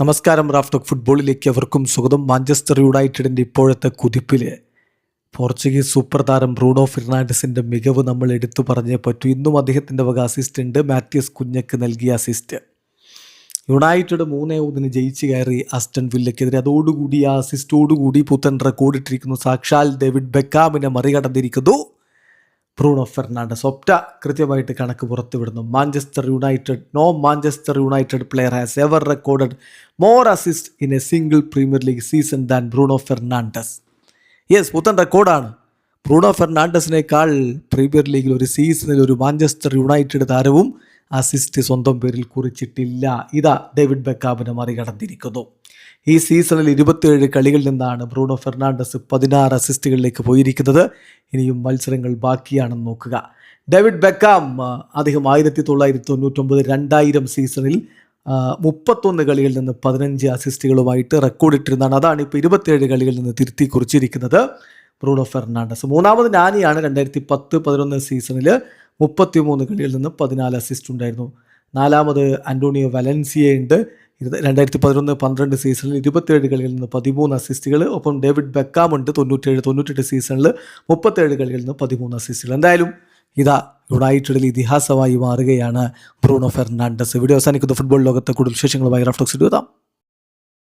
നമസ്കാരം. Raf talk ഫുട്ബോളിലേക്ക് അവർക്കും സ്വാഗതം. മാഞ്ചസ്റ്റർ യുണൈറ്റഡിൻ്റെ ഇപ്പോഴത്തെ കുതിപ്പിൽ പോർച്ചുഗീസ് സൂപ്പർ താരം ബ്രൂണോ ഫെർണാണ്ടസിൻ്റെ മികവ് നമ്മൾ എടുത്തു പറഞ്ഞേ പറ്റൂ. ഇന്നും അദ്ദേഹത്തിൻ്റെ വക അസിസ്റ്റ് ഉണ്ട്. മാത്യൂസ് കുഞ്ഞക്ക് നൽകിയ അസിസ്റ്റ്. യുണൈറ്റഡ് 3-1 ജയിച്ച് കയറി അസ്റ്റൺ വില്ലയ്ക്കെതിരെ. അതോടുകൂടി ആ അസിസ്റ്റോടുകൂടി പുത്തൻ റെക്കോർഡ് ഇട്ടിരിക്കുന്നു. സാക്ഷാൽ ഡേവിഡ് ബെക്കാമിനെ മറികടന്നിരിക്കുന്നു ബ്രൂണോ ഫെർണാണ്ടസ്. ഒറ്റ കൃത്യമായിട്ട് കണക്ക് പുറത്തുവിടുന്നു. No Manchester United player has ever recorded more assist in a single premier league season than Bruno Fernandes. Yes, പുത്തൻ റെക്കോർഡാണ്. ബ്രൂണോ ഫെർണാണ്ടസിനേക്കാൾ പ്രീമിയർ ലീഗിൽ ഒരു സീസണിൽ ഒരു മാഞ്ചസ്റ്റർ യുണൈറ്റഡ് താരവും അസിസ്റ്റ് സ്വന്തം പേരിൽ കുറിച്ചിട്ടില്ല. ഇതാ ഡേവിഡ് ബെക്കാമിനെ മറികടന്നിരിക്കുന്നു. ഈ സീസണിൽ 27 കളികളിൽ നിന്നാണ് ബ്രൂണോ ഫെർണാണ്ടസ് 16 അസിസ്റ്റുകളിലേക്ക് പോയിരിക്കുന്നത്. ഇനിയും മത്സരങ്ങൾ ബാക്കിയാണെന്ന് നോക്കുക. ഡേവിഡ് ബെക്കാം അദ്ദേഹം 1999-2000 സീസണിൽ 31 കളികളിൽ നിന്ന് 15 അസിസ്റ്റുകളുമായിട്ട് റെക്കോർഡ് ഇട്ടിരുന്നതാണ്. അതാണ് ഇപ്പോൾ 27 കളികളിൽ നിന്ന് തിരുത്തി കുറിച്ചിരിക്കുന്നത് ബ്രൂണോ ഫെർണാണ്ടസ്. മൂന്നാമത് നാനിയാണ് 2010-11 സീസണിൽ 33 കളികളിൽ നിന്ന് 14 അസിസ്റ്റ് ഉണ്ടായിരുന്നു. നാലാമത് അന്റോണിയോ വലൻസിയ ഉണ്ട്. 2011-12 സീസണിൽ 27 കളികളിൽ നിന്ന് 13 അസിസ്റ്റുകൾ. ഒപ്പം ഡേവിഡ് ബെക്കാം ഉണ്ട് 97-98 സീസണിൽ 37 കളികളിൽ നിന്ന് 13 അസിസ്റ്റുകൾ. എന്തായാലും ഇതാ യുണൈറ്റഡിൽ ഇതിഹാസമായി മാറുകയാണ് ബ്രൂണോ ഫെർണാണ്ടസ്. വീഡിയോ അവസാനിക്കുന്ന ഫുട്ബോൾ ലോകത്തെ കൂടുതൽ വിശേഷങ്ങളുമായി റാഫ് ടോക്സ് എഴുതാം.